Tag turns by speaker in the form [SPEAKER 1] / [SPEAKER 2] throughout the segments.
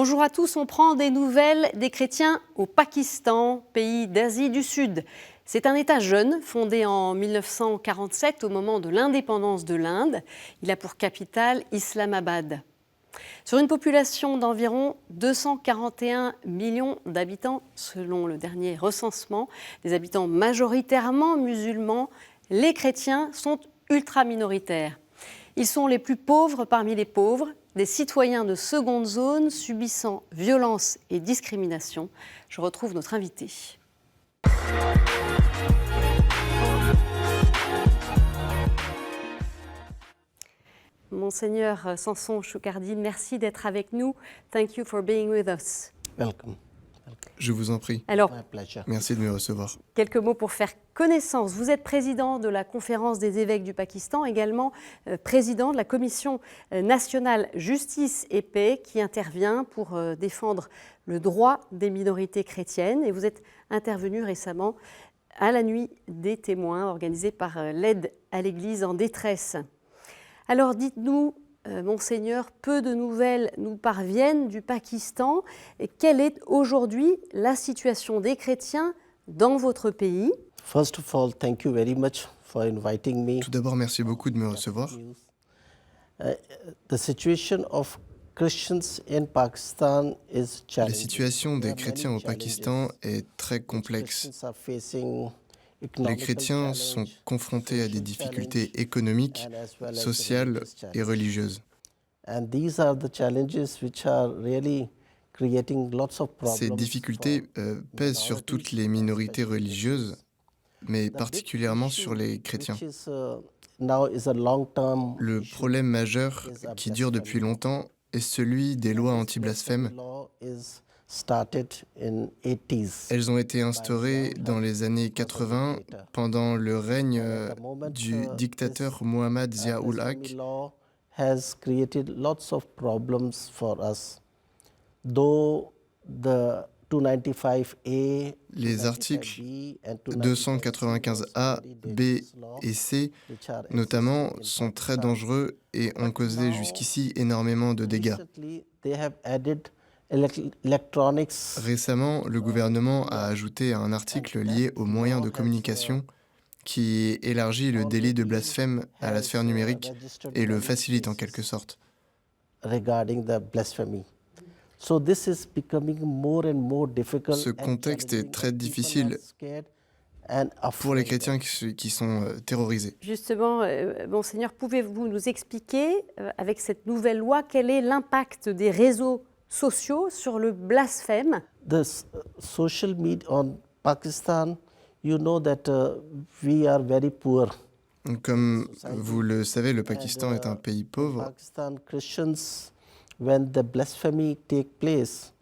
[SPEAKER 1] Bonjour à tous, on prend des nouvelles des chrétiens au Pakistan, pays d'Asie du Sud. C'est un État jeune, fondé en 1947 au moment de l'indépendance de l'Inde. Il a pour capitale Islamabad. Sur une population d'environ 241 millions d'habitants, selon le dernier recensement, des habitants majoritairement musulmans, les chrétiens sont ultra minoritaires. Ils sont les plus pauvres parmi les pauvres, des citoyens de seconde zone subissant violence et discrimination. Je retrouve notre invité. Monseigneur Samson Choukardi, merci d'être avec nous. Thank you for being with us.
[SPEAKER 2] Welcome.
[SPEAKER 3] Je vous en prie.
[SPEAKER 1] Alors,
[SPEAKER 2] My pleasure.
[SPEAKER 3] Merci de me recevoir.
[SPEAKER 1] quelques mots pour faire connaissance. Vous êtes président de la Conférence des évêques du Pakistan, également président de la Commission nationale justice et paix qui intervient pour défendre le droit des minorités chrétiennes. Et vous êtes intervenu récemment à la nuit des témoins organisée par l'aide à l'Église en détresse. Alors dites-nous, Monseigneur, peu de nouvelles nous parviennent du Pakistan. Et quelle est aujourd'hui la situation des chrétiens dans votre pays ?
[SPEAKER 2] First of all, thank you very much for inviting me.
[SPEAKER 3] Tout d'abord, merci beaucoup de me recevoir.
[SPEAKER 2] The situation of Christians in Pakistan is
[SPEAKER 3] La
[SPEAKER 2] challenging.
[SPEAKER 3] situation des chrétiens au Pakistan est très complexe.
[SPEAKER 2] Christians are facing
[SPEAKER 3] Les
[SPEAKER 2] economical
[SPEAKER 3] chrétiens sont
[SPEAKER 2] challenge,
[SPEAKER 3] confrontés à des
[SPEAKER 2] social
[SPEAKER 3] difficultés
[SPEAKER 2] challenge,
[SPEAKER 3] économiques,
[SPEAKER 2] and as well as
[SPEAKER 3] sociales
[SPEAKER 2] religious
[SPEAKER 3] et
[SPEAKER 2] challenges.
[SPEAKER 3] religieuses.
[SPEAKER 2] And these are the challenges which are really creating lots of problems.
[SPEAKER 3] Ces difficultés
[SPEAKER 2] for
[SPEAKER 3] pèsent sur toutes les minorités religieuses, mais
[SPEAKER 2] The big
[SPEAKER 3] particulièrement
[SPEAKER 2] issue
[SPEAKER 3] sur les chrétiens.
[SPEAKER 2] which is, now is a long-term
[SPEAKER 3] Le
[SPEAKER 2] issue.
[SPEAKER 3] problème majeur qui dure depuis longtemps est celui des lois anti-blasphème.
[SPEAKER 2] Law is started in 80s.
[SPEAKER 3] Elles ont été instaurées dans les années 80 pendant le règne du dictateur Mohammad Zia-ul Haq.
[SPEAKER 2] Blasphemy law has created lots of problems for us. Though the 295A,
[SPEAKER 3] Les articles 295A, B et C, notamment, sont très dangereux et ont causé jusqu'ici énormément de dégâts. Récemment, le gouvernement a ajouté un article lié aux moyens de communication qui élargit le délit de blasphème à la sphère numérique et le facilite en quelque sorte.
[SPEAKER 2] Ce
[SPEAKER 3] contexte est très difficile pour les chrétiens qui sont terrorisés.
[SPEAKER 1] Justement, Monseigneur, pouvez-vous nous expliquer, avec cette nouvelle loi, quel est l'impact des réseaux sociaux sur le blasphème ?
[SPEAKER 2] The social media on Pakistan, you know that we are very poor.
[SPEAKER 3] Comme vous le savez, le Pakistan est un pays pauvre.
[SPEAKER 2] Pakistan Christians, when the blasphemy take place,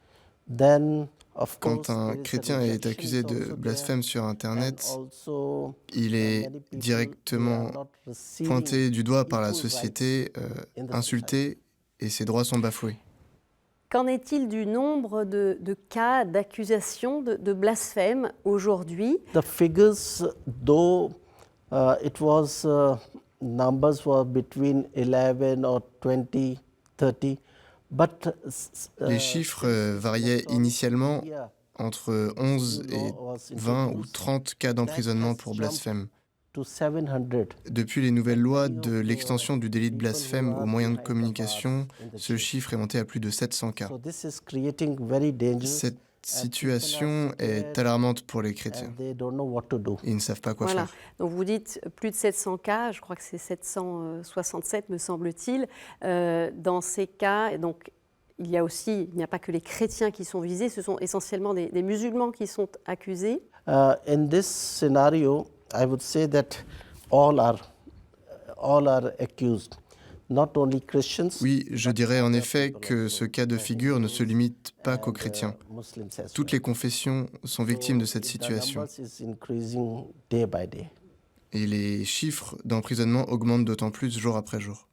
[SPEAKER 2] then of course
[SPEAKER 3] Quand un
[SPEAKER 2] there is a
[SPEAKER 3] chrétien est
[SPEAKER 2] rejection
[SPEAKER 3] accusé
[SPEAKER 2] is
[SPEAKER 3] de
[SPEAKER 2] also
[SPEAKER 3] blasphème
[SPEAKER 2] there.
[SPEAKER 3] sur Internet,
[SPEAKER 2] And also,
[SPEAKER 3] il est
[SPEAKER 2] many people,
[SPEAKER 3] directement
[SPEAKER 2] they are not receiving
[SPEAKER 3] pointé du doigt par la
[SPEAKER 2] equal
[SPEAKER 3] société,
[SPEAKER 2] in the
[SPEAKER 3] insulté, et ses droits sont bafoués.
[SPEAKER 1] Qu'en est-il du nombre de cas d'accusation de blasphème aujourd'hui ?
[SPEAKER 2] The figures, though it was numbers were between 11 or 20, 30, but
[SPEAKER 3] Les chiffres variaient initialement entre 11 et 20 ou 30 cas d'emprisonnement pour blasphème.
[SPEAKER 2] to 700.
[SPEAKER 3] Depuis les nouvelles lois de l'extension du délit de blasphème aux moyens de communication, ce chiffre est monté à plus de 700 cas.
[SPEAKER 2] So this is creating very dangerous.
[SPEAKER 3] Cette situation est alarmante pour les chrétiens.
[SPEAKER 2] And they don't know what to do.
[SPEAKER 3] Ils ne savent pas quoi
[SPEAKER 1] Voilà,
[SPEAKER 3] faire.
[SPEAKER 1] donc vous dites plus de 700 cas, je crois que c'est 767 me semble-t-il. Dans ces cas, et donc, il n'y a pas que les chrétiens qui sont visés, ce sont essentiellement des musulmans qui sont accusés.
[SPEAKER 2] In this scenario, I would say that all are accused, not only Christians.
[SPEAKER 3] Oui, je dirais en effet que ce cas de figure ne se limite pas qu'aux chrétiens.
[SPEAKER 2] Muslims as
[SPEAKER 3] Toutes les confessions sont victimes de cette situation.
[SPEAKER 2] The numbers is increasing day by day.
[SPEAKER 3] Et les chiffres d'emprisonnement augmentent d'autant plus jour après jour.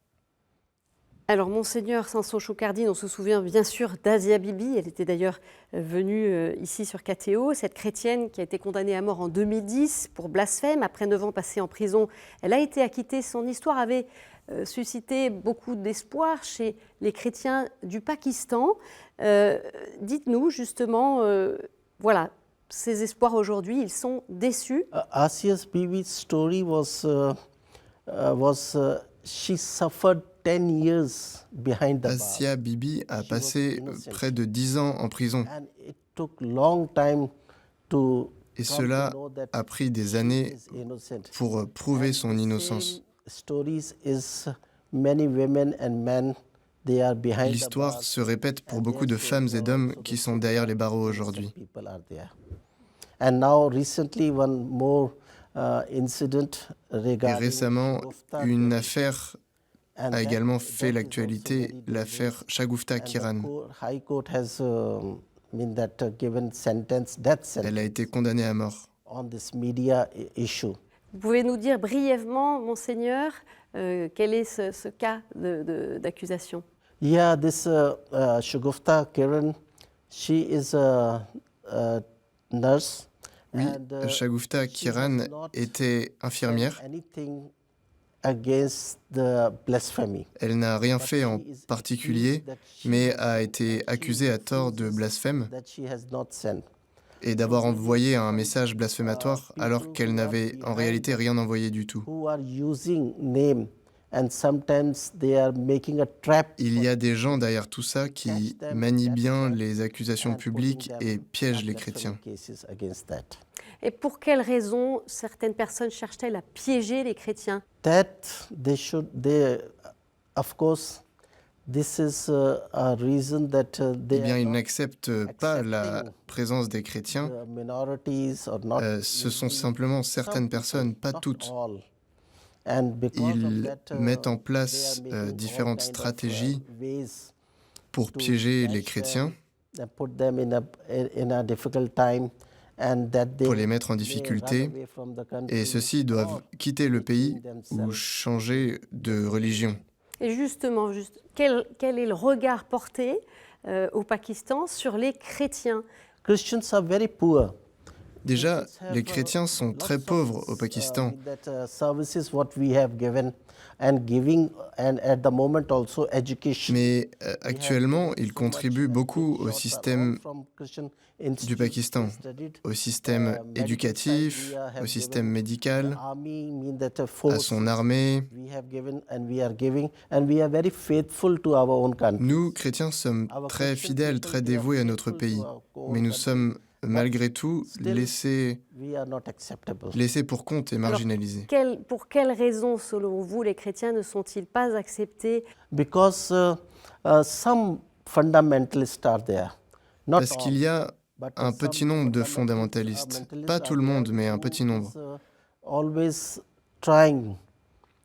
[SPEAKER 1] Alors, Monseigneur Samson Choukardi, on se souvient bien sûr d'Asia Bibi. Elle était d'ailleurs venue ici sur KTO. Cette chrétienne qui a été condamnée à mort en 2010 pour blasphème. Après 9 ans passés en prison, elle a été acquittée. Son histoire avait suscité beaucoup d'espoir chez les chrétiens du Pakistan. Dites-nous justement, voilà, ces espoirs aujourd'hui, ils sont déçus.
[SPEAKER 2] Asia's Bibi's story she suffered 10 years behind the bar.
[SPEAKER 3] Asia Bibi a passé près de 10 ans en prison.
[SPEAKER 2] And it took long time to
[SPEAKER 3] Et cela a pris des années pour prouver son innocence. L'histoire se répète pour beaucoup de femmes et d'hommes qui sont derrière les barreaux aujourd'hui. Et récemment, une affaire a également fait l'actualité, l'affaire Shagufta Kiran. Elle a été condamnée à mort.
[SPEAKER 1] Vous pouvez nous dire brièvement, Monseigneur, quel est ce cas d'accusation?
[SPEAKER 2] Yeah, this Shagufta Kiran, she is a nurse.
[SPEAKER 3] Oui, Shagufta Kiran était infirmière. Elle n'a rien fait en particulier, mais a été accusée à tort de blasphème et d'avoir envoyé un message blasphématoire alors qu'elle n'avait en réalité rien envoyé du tout. Il y a des gens derrière tout ça qui manient bien les accusations publiques et piègent les chrétiens.
[SPEAKER 1] Et pour quelles raisons certaines personnes cherchent-elles à piéger les chrétiens?
[SPEAKER 3] Eh bien, ils n'acceptent pas la présence des chrétiens. Ce sont simplement certaines personnes, pas toutes. Ils mettent en place différentes stratégies pour piéger les chrétiens, pour les mettre en difficulté, et ceux-ci doivent quitter le pays ou changer de religion.
[SPEAKER 1] Et justement, quel est le regard porté au Pakistan sur les chrétiens?
[SPEAKER 3] Déjà, les chrétiens sont très pauvres au Pakistan. Mais actuellement, ils contribuent beaucoup au système du Pakistan, au système éducatif, au système médical, à son armée. Nous, chrétiens, sommes très fidèles, très dévoués à notre pays, mais nous sommes malgré tout laissés pour compte et marginalisés.
[SPEAKER 1] Alors, pour quelles raisons, selon vous, les chrétiens ne sont-ils pas acceptés?
[SPEAKER 3] Parce qu'il y a un petit nombre de fondamentalistes. Pas tout le monde, mais un petit nombre.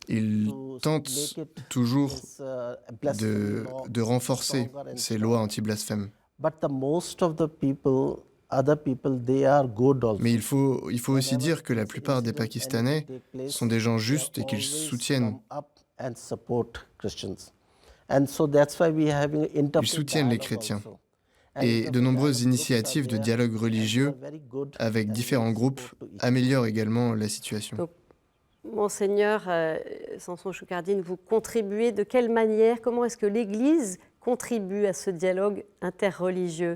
[SPEAKER 3] Ils tentent toujours de renforcer ces lois anti-blasphème. Mais il faut aussi dire que la plupart des Pakistanais sont des gens justes et qu'ils soutiennent. Ils soutiennent les chrétiens. Et de nombreuses initiatives de dialogue religieux avec différents groupes améliorent également la situation.
[SPEAKER 1] Donc, Monseigneur Samson Choukardine, vous contribuez de quelle manière? Comment est-ce que l'Église contribue à ce dialogue interreligieux?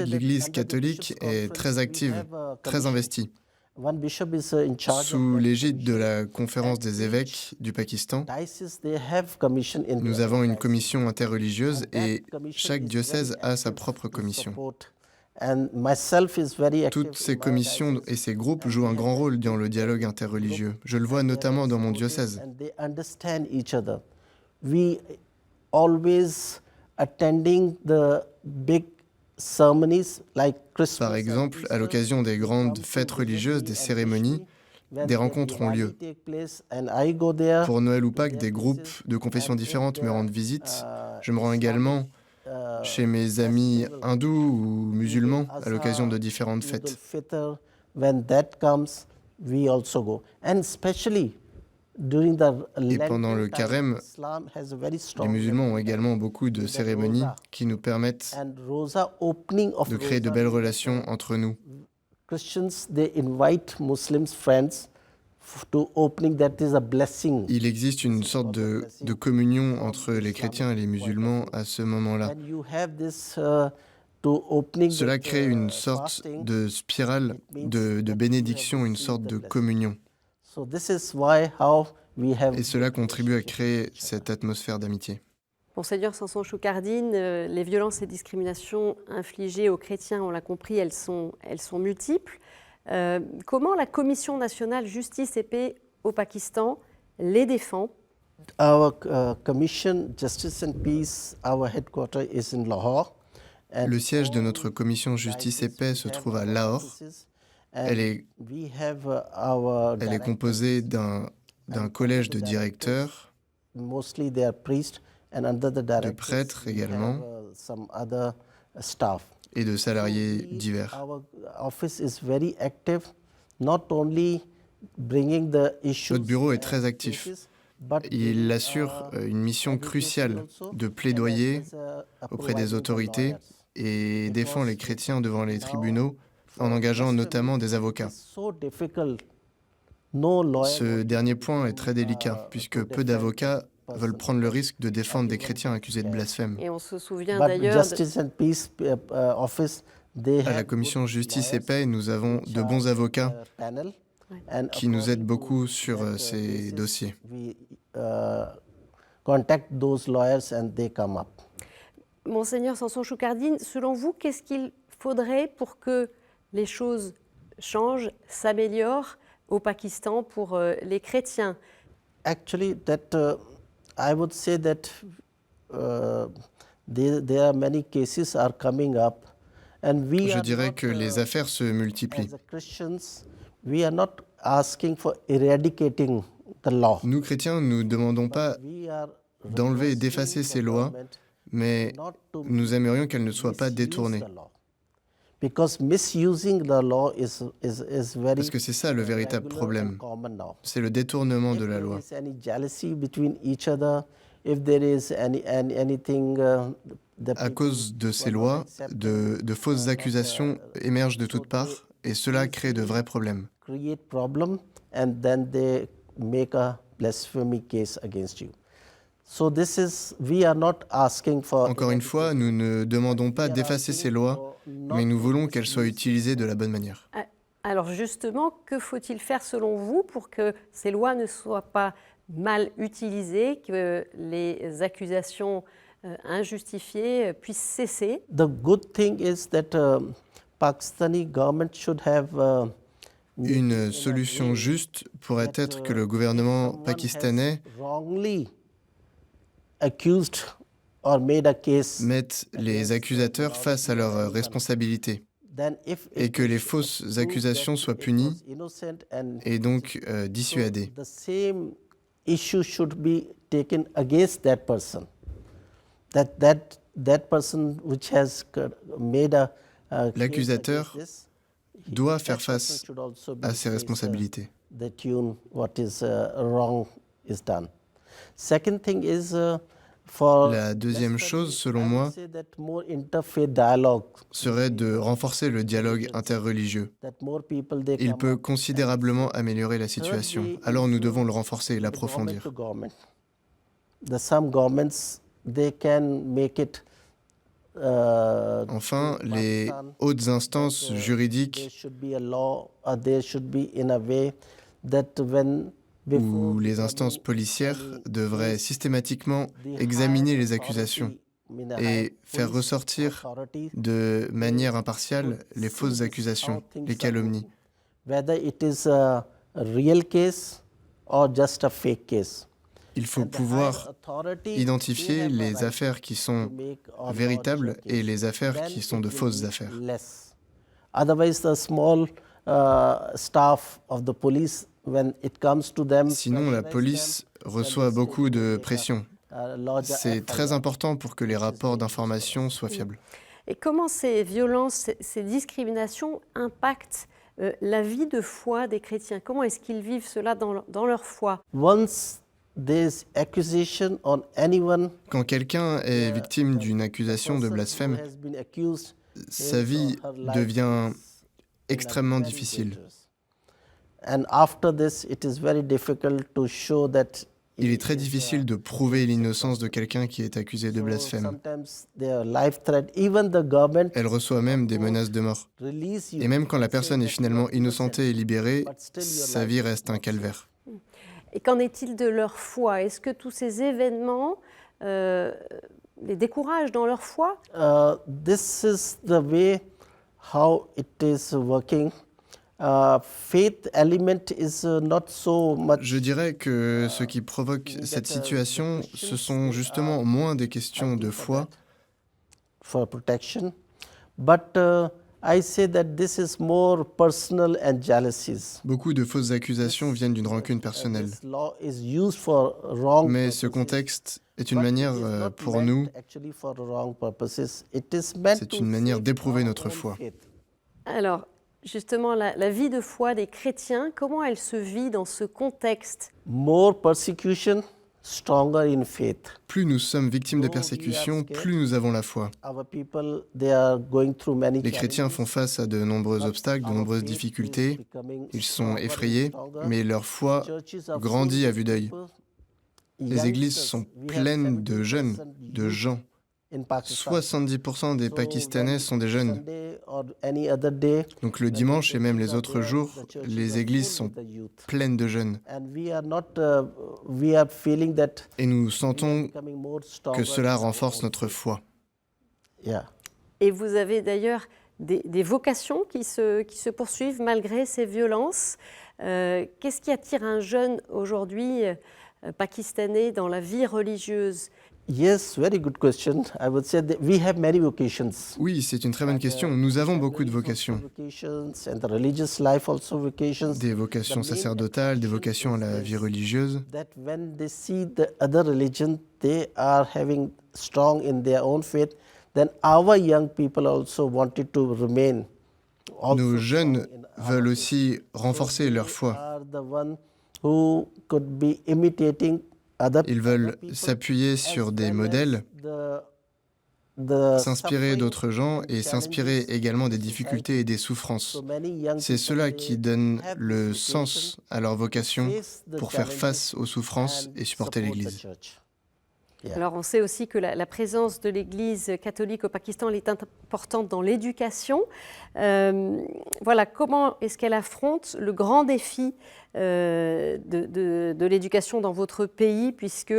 [SPEAKER 3] L'Église catholique est très active, très investie. Sous l'égide de la Conférence des évêques du Pakistan, nous avons une commission interreligieuse et chaque diocèse a sa propre commission. Toutes ces commissions et ces groupes jouent un grand rôle dans le dialogue interreligieux. Je le vois notamment dans mon diocèse. Par exemple, à l'occasion des grandes fêtes religieuses, des cérémonies, des rencontres ont lieu. Pour Noël ou Pâques, des groupes de confessions différentes me rendent visite. Je me rends également chez mes amis hindous ou musulmans à l'occasion de différentes fêtes. Et pendant le carême, les musulmans ont également beaucoup de cérémonies qui nous permettent de créer de belles relations entre nous.
[SPEAKER 2] to opening, that is a blessing.
[SPEAKER 3] Il existe une sorte de communion entre les chrétiens et les musulmans à ce moment-là.
[SPEAKER 2] When you have this to opening
[SPEAKER 3] Cela
[SPEAKER 2] the,
[SPEAKER 3] crée une sorte
[SPEAKER 2] fasting,
[SPEAKER 3] de spirale de bénédiction, une sorte de communion.
[SPEAKER 2] so this is why how we have
[SPEAKER 3] Et cela contribue à créer cette atmosphère d'amitié.
[SPEAKER 1] Monseigneur Samson Choukardine, les violences et discriminations infligées aux chrétiens, on l'a compris, elles sont multiples. Comment la Commission nationale justice et paix au Pakistan les défend?
[SPEAKER 2] our commission Justice and Peace, our headquarters is in Lahore. And
[SPEAKER 3] Le siège de notre commission Justice et Paix se trouve à Lahore. Elle est composée d'un collège de directeurs,
[SPEAKER 2] mostly they are priests, and under the
[SPEAKER 3] de
[SPEAKER 2] directors
[SPEAKER 3] prêtres
[SPEAKER 2] we
[SPEAKER 3] également,
[SPEAKER 2] have, some other staff.
[SPEAKER 3] et de salariés divers.
[SPEAKER 2] Our office is very active, not only bringing the issues.
[SPEAKER 3] Notre bureau est très actif. Il assure une mission cruciale de plaidoyer auprès des autorités et défend les chrétiens devant les tribunaux en engageant notamment des avocats. Ce dernier point est très délicat puisque peu d'avocats veulent prendre le risque de défendre des chrétiens accusés de blasphème.
[SPEAKER 1] Et on se souvient
[SPEAKER 2] But
[SPEAKER 1] d'ailleurs
[SPEAKER 2] Justice and Peace office, they
[SPEAKER 3] À la
[SPEAKER 2] have
[SPEAKER 3] commission Justice et Paix, nous avons de bons avocats
[SPEAKER 2] panel, and
[SPEAKER 3] qui nous aident
[SPEAKER 2] according
[SPEAKER 3] beaucoup
[SPEAKER 2] to
[SPEAKER 3] sur
[SPEAKER 2] that,
[SPEAKER 3] ces
[SPEAKER 2] cases,
[SPEAKER 3] dossiers.
[SPEAKER 2] we contact those lawyers and they come up.
[SPEAKER 1] Monseigneur Samson Choukardine, selon vous, qu'est-ce qu'il faudrait pour que les choses changent, s'améliorent au Pakistan pour les chrétiens?
[SPEAKER 2] Actually, that I would say that there are many cases are coming up, and we
[SPEAKER 3] Je
[SPEAKER 2] are
[SPEAKER 3] dirais
[SPEAKER 2] not,
[SPEAKER 3] que les affaires se multiplient.
[SPEAKER 2] as a Christians, we are not asking for eradicating the law.
[SPEAKER 3] Nous, chrétiens, nous ne demandons pas
[SPEAKER 2] We are
[SPEAKER 3] d'enlever et d'effacer ces lois, mais
[SPEAKER 2] not to
[SPEAKER 3] nous aimerions qu'elles ne soient pas
[SPEAKER 2] misuse
[SPEAKER 3] détournées.
[SPEAKER 2] the law. Because misusing the law is very
[SPEAKER 3] Parce que c'est ça le véritable
[SPEAKER 2] regular
[SPEAKER 3] problème.
[SPEAKER 2] and common now.
[SPEAKER 3] C'est le détournement de
[SPEAKER 2] If
[SPEAKER 3] la
[SPEAKER 2] there
[SPEAKER 3] loi.
[SPEAKER 2] is any jealousy between each other, if there is anything the
[SPEAKER 3] À
[SPEAKER 2] people
[SPEAKER 3] cause de ces
[SPEAKER 2] will not
[SPEAKER 3] lois,
[SPEAKER 2] accept
[SPEAKER 3] de fausses accusations émergent de toutes parts et cela crée de vrais problèmes.
[SPEAKER 2] create problem and then they make a blasphemy case against you. So this is, we are not asking for
[SPEAKER 3] Encore une fois, nous ne demandons pas d'effacer ces lois, mais nous voulons qu'elles soient utilisées de la bonne manière.
[SPEAKER 1] Alors justement, que faut-il faire selon vous pour que ces lois ne soient pas mal utilisées, que les accusations injustifiées puissent cesser?
[SPEAKER 2] The good thing is that Pakistani government should have
[SPEAKER 3] Une solution juste pourrait être que le gouvernement pakistanais
[SPEAKER 2] wrongly accused or made a case,
[SPEAKER 3] mette les accusateurs face à leurs responsabilités
[SPEAKER 2] then if
[SPEAKER 3] et
[SPEAKER 2] it
[SPEAKER 3] que les
[SPEAKER 2] is
[SPEAKER 3] fausses
[SPEAKER 2] proved
[SPEAKER 3] accusations
[SPEAKER 2] that
[SPEAKER 3] soient
[SPEAKER 2] it
[SPEAKER 3] punies
[SPEAKER 2] was innocent and
[SPEAKER 3] et donc dissuadées.
[SPEAKER 2] the same issue should be taken against that person. That person which has made a case
[SPEAKER 3] L'accusateur
[SPEAKER 2] against this,
[SPEAKER 3] doit
[SPEAKER 2] that
[SPEAKER 3] faire
[SPEAKER 2] person
[SPEAKER 3] face
[SPEAKER 2] should also be
[SPEAKER 3] à ses
[SPEAKER 2] faced,
[SPEAKER 3] responsabilités.
[SPEAKER 2] the tune what is wrong is done. Second thing is for
[SPEAKER 3] La deuxième chose, selon moi,
[SPEAKER 2] say that more interfaith dialogue,
[SPEAKER 3] serait de renforcer le dialogue interreligieux.
[SPEAKER 2] that more people they
[SPEAKER 3] Il
[SPEAKER 2] come
[SPEAKER 3] peut
[SPEAKER 2] up.
[SPEAKER 3] considérablement améliorer la situation. Alors nous devons le renforcer et l'approfondir.
[SPEAKER 2] Government. Some governments they can make it.
[SPEAKER 3] Enfin, les hautes instances
[SPEAKER 2] There
[SPEAKER 3] juridiques
[SPEAKER 2] should be a law, or there should be in a way that when
[SPEAKER 3] ou les instances policières devraient systématiquement examiner les accusations et faire ressortir de manière impartiale les fausses accusations, les calomnies.
[SPEAKER 2] whether it is a real case or just a fake case.
[SPEAKER 3] Il faut pouvoir identifier les affaires qui sont véritables et les affaires qui sont de fausses affaires.
[SPEAKER 2] Otherwise, the small staff of the police, when it comes to them,
[SPEAKER 3] Sinon, la police reçoit beaucoup de pression. C'est très important pour que les rapports d'information soient fiables.
[SPEAKER 1] Et comment ces violences, ces discriminations impactent la vie de foi des chrétiens? Comment est-ce qu'ils vivent cela dans leur foi?
[SPEAKER 2] Once there's accusation on anyone
[SPEAKER 3] Quand quelqu'un est victime d'une accusation de blasphème,
[SPEAKER 2] who has been accused,
[SPEAKER 3] sa vie devient extrêmement difficile.
[SPEAKER 2] And after this, it is very difficult to show that.
[SPEAKER 3] Il est très difficile de prouver l'innocence de quelqu'un qui est accusé de blasphème.
[SPEAKER 2] Sometimes they are life threat. Even the government
[SPEAKER 3] Elle reçoit même des menaces de mort.
[SPEAKER 2] release you.
[SPEAKER 3] Et même quand la personne est finalement innocentée et libérée, sa vie reste un calvaire.
[SPEAKER 1] Et qu'en est-il de leur foi? Est-ce que tous ces événements les découragent dans leur foi?
[SPEAKER 2] This is the way how it is working. Faith element is not so much.
[SPEAKER 3] Je dirais que ce qui provoque cette situation, ce sont justement moins des questions de foi,
[SPEAKER 2] For protection, but I say that this is more personal and jealousies.
[SPEAKER 3] Beaucoup de fausses accusations viennent d'une rancune personnelle.
[SPEAKER 2] This law is used for wrong
[SPEAKER 3] Mais ce
[SPEAKER 2] purposes,
[SPEAKER 3] contexte est une
[SPEAKER 2] but
[SPEAKER 3] manière
[SPEAKER 2] it is not
[SPEAKER 3] pour
[SPEAKER 2] meant
[SPEAKER 3] nous,
[SPEAKER 2] actually for wrong purposes. It is meant
[SPEAKER 3] c'est
[SPEAKER 2] to
[SPEAKER 3] une manière
[SPEAKER 2] save
[SPEAKER 3] d'éprouver
[SPEAKER 2] our
[SPEAKER 3] notre
[SPEAKER 2] own
[SPEAKER 3] foi.
[SPEAKER 2] faith.
[SPEAKER 1] Alors, justement, la vie de foi des chrétiens, comment elle se vit dans ce contexte?
[SPEAKER 2] More persecution, stronger in faith.
[SPEAKER 3] Plus nous sommes victimes de persécutions, plus nous avons la foi.
[SPEAKER 2] Our people, they are going through many
[SPEAKER 3] Les chrétiens font face à de nombreux obstacles, de nombreuses difficultés. Ils sont effrayés, mais leur foi grandit à vue d'œil. Les églises sont pleines de jeunes, de gens. 70% des Pakistanais sont des jeunes. Donc le dimanche et même les autres jours, les églises sont pleines de jeunes. Et nous sentons que cela renforce notre foi.
[SPEAKER 1] Et vous avez d'ailleurs des vocations qui se poursuivent malgré ces violences. Qu'est-ce qui attire un jeune aujourd'hui pakistanais dans la vie religieuse?
[SPEAKER 2] Yes, very good question. I would say that we have many vocations.
[SPEAKER 3] Oui, c'est une très bonne question. Nous avons beaucoup de vocations.
[SPEAKER 2] And the religious life also vocations.
[SPEAKER 3] Des vocations sacerdotales, des vocations à la vie religieuse.
[SPEAKER 2] That when they see the other religion, they are having strong in their own faith, then our young people also wanted to remain.
[SPEAKER 3] Nos jeunes veulent aussi renforcer leur foi.
[SPEAKER 2] Are the one who could be imitating other.
[SPEAKER 3] Ils veulent s'appuyer sur des modèles, s'inspirer d'autres gens et s'inspirer également des difficultés et des souffrances. C'est cela qui donne le sens à leur vocation pour faire face aux souffrances et supporter l'Église.
[SPEAKER 1] Alors on sait aussi que la présence de l'Église catholique au Pakistan elle est importante dans l'éducation. Voilà, comment est-ce qu'elle affronte le grand défi de l'éducation dans votre pays, puisque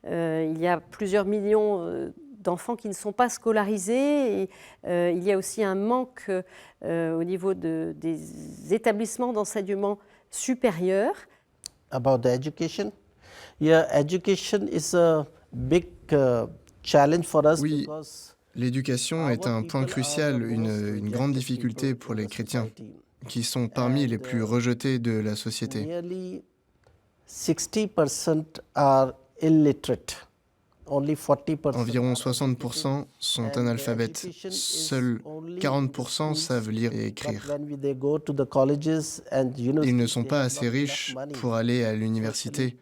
[SPEAKER 1] il y a plusieurs millions d'enfants qui ne sont pas scolarisés et il y a aussi un manque au niveau des établissements d'enseignement supérieur.
[SPEAKER 2] About the education, yeah, education is a big challenge for us
[SPEAKER 3] Oui,
[SPEAKER 2] because
[SPEAKER 3] l'éducation est un point crucial, une grande difficulté pour les chrétiens, qui sont parmi les plus rejetés de la société.
[SPEAKER 2] nearly 60% are illiterate. Only 40%.
[SPEAKER 3] Environ 60% sont analphabètes. Seuls 40% savent lire et écrire. Ils ne sont pas assez riches pour aller à l'université.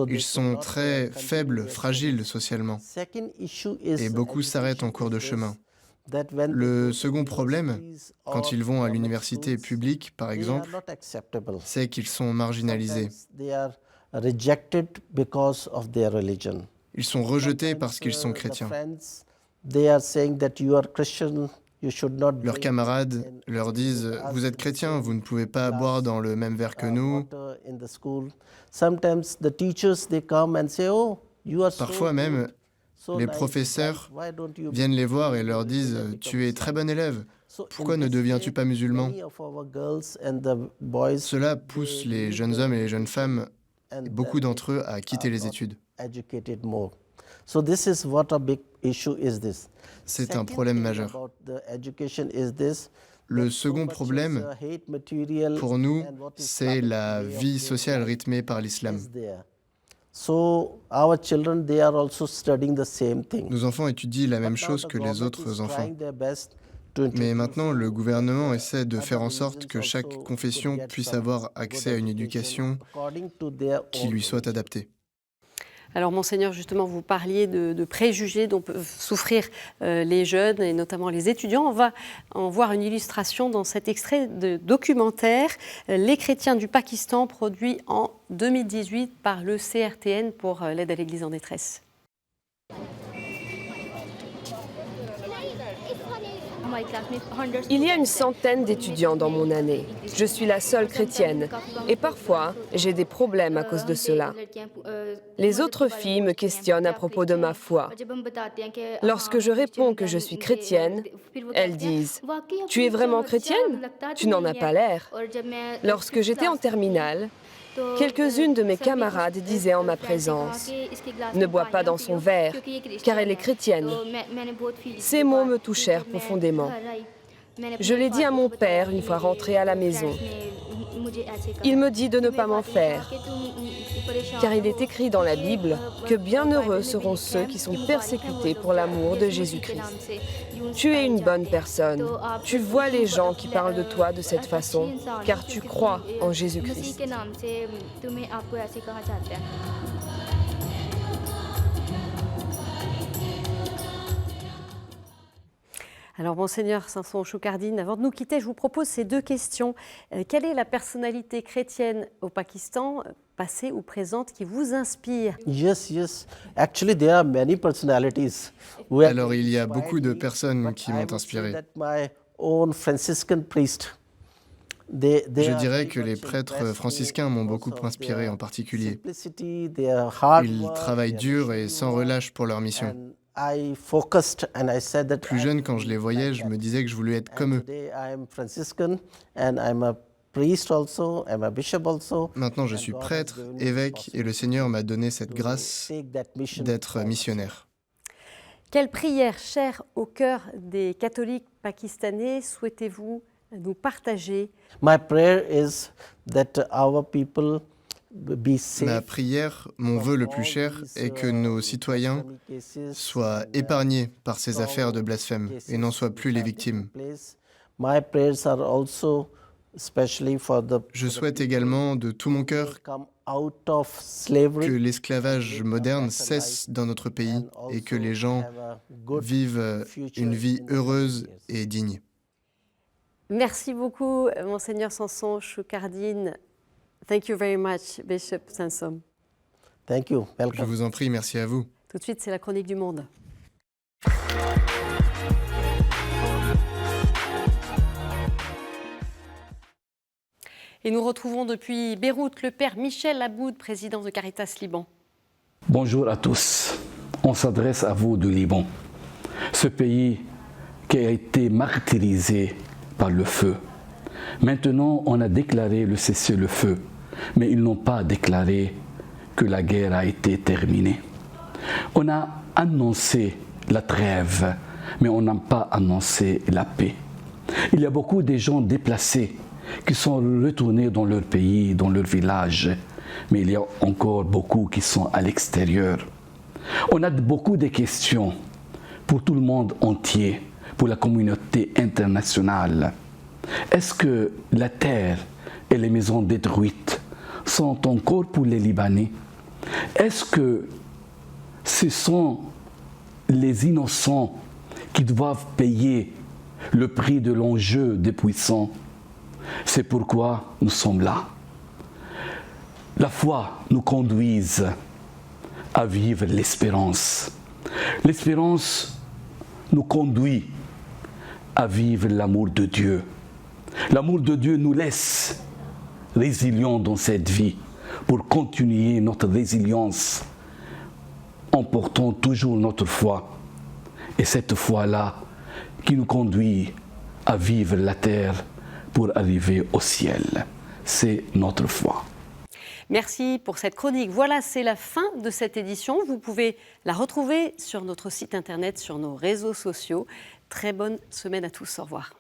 [SPEAKER 3] Ils sont très faibles, fragiles socialement, et beaucoup s'arrêtent en cours de chemin. Le second problème, quand ils vont à l'université publique, par exemple, c'est qu'ils sont marginalisés. Ils sont rejetés parce qu'ils sont chrétiens. Leurs camarades leur disent « Vous êtes chrétien, vous ne pouvez pas boire dans le même verre que nous ». Parfois même, les professeurs viennent les voir et leur disent « Tu es très bon élève, pourquoi ne deviens-tu pas musulman ?» Cela pousse les jeunes hommes et les jeunes femmes, beaucoup d'entre eux, à quitter les études. C'est un problème majeur. Le second problème, pour nous, c'est la vie sociale rythmée par l'islam. Nos enfants étudient la même chose que les autres enfants. Mais maintenant, le gouvernement essaie de faire en sorte que chaque confession puisse avoir accès à une éducation qui lui soit adaptée.
[SPEAKER 1] Alors, Monseigneur, justement, vous parliez de préjugés dont peuvent souffrir les jeunes et notamment les étudiants. On va en voir une illustration dans cet extrait de documentaire « Les chrétiens du Pakistan » produit en 2018 par le CRTN pour l'aide à l'Église en détresse.
[SPEAKER 4] Il y a une centaine d'étudiants dans mon année. Je suis la seule chrétienne et parfois j'ai des problèmes à cause de cela. Les autres filles me questionnent à propos de ma foi. Lorsque je réponds que je suis chrétienne, elles disent « Tu es vraiment chrétienne? Tu n'en as pas l'air. » Lorsque j'étais en terminale, quelques-unes de mes camarades disaient en ma présence « Ne bois pas dans son verre, car elle est chrétienne. » Ces mots me touchèrent profondément. Je l'ai dit à mon père une fois rentré à la maison. Il me dit de ne pas m'en faire, car il est écrit dans la Bible que bienheureux seront ceux qui sont persécutés pour l'amour de Jésus-Christ. Tu es une bonne personne. Tu vois les gens qui parlent de toi de cette façon, car tu crois en Jésus-Christ.
[SPEAKER 1] Alors, Monseigneur Samson Choukardine, avant de nous quitter, je vous propose ces deux questions. Quelle est la personnalité chrétienne au Pakistan, passée ou présente, qui vous inspire?
[SPEAKER 2] Yes. Actually, there are many personalities.
[SPEAKER 3] Alors, il y a beaucoup de personnes qui m'ont inspiré. Je dirais que les prêtres franciscains m'ont beaucoup inspiré en particulier. Ils travaillent dur et sans relâche pour leur mission. Plus jeune, quand je les voyais, je me disais que je voulais être comme eux. Maintenant, je suis prêtre, évêque, et le Seigneur m'a donné cette grâce d'être missionnaire.
[SPEAKER 1] Quelle prière chère au cœur des catholiques pakistanais souhaitez-vous nous partager?
[SPEAKER 2] My prayer is that our people be safe.
[SPEAKER 3] Ma prière, mon vœu le plus cher, est que nos citoyens soient épargnés par ces affaires de blasphème et n'en soient plus les victimes. Je souhaite également de tout mon cœur que l'esclavage moderne cesse dans notre pays et que les gens vivent une vie heureuse et digne.
[SPEAKER 1] Merci beaucoup, Monseigneur Samson Choukardine. Thank you very much, Bishop Samson.
[SPEAKER 2] Thank you. Welcome.
[SPEAKER 3] Je vous en prie, merci à vous.
[SPEAKER 1] Tout de suite, c'est la chronique du monde. Et nous retrouvons depuis Beyrouth le père Michel Aboud, président de Caritas Liban.
[SPEAKER 5] Bonjour à tous. On s'adresse à vous du Liban, ce pays qui a été martyrisé par le feu. Maintenant, on a déclaré le cessez-le-feu, mais ils n'ont pas déclaré que la guerre a été terminée. On a annoncé la trêve, mais on n'a pas annoncé la paix. Il y a beaucoup de gens déplacés qui sont retournés dans leur pays, dans leur village, mais il y a encore beaucoup qui sont à l'extérieur. On a beaucoup de questions pour tout le monde entier, pour la communauté internationale. Est-ce que la terre et les maisons détruites sont encore pour les Libanais? Est-ce que ce sont les innocents qui doivent payer le prix de l'enjeu des puissants? C'est pourquoi nous sommes là. La foi nous conduit à vivre l'espérance. L'espérance nous conduit à vivre l'amour de Dieu. L'amour de Dieu nous laisse résilients dans cette vie pour continuer notre résilience en portant toujours notre foi. Et cette foi-là qui nous conduit à vivre la terre pour arriver au ciel. C'est notre foi.
[SPEAKER 1] Merci pour cette chronique. Voilà, c'est la fin de cette édition. Vous pouvez la retrouver sur notre site internet, sur nos réseaux sociaux. Très bonne semaine à tous. Au revoir.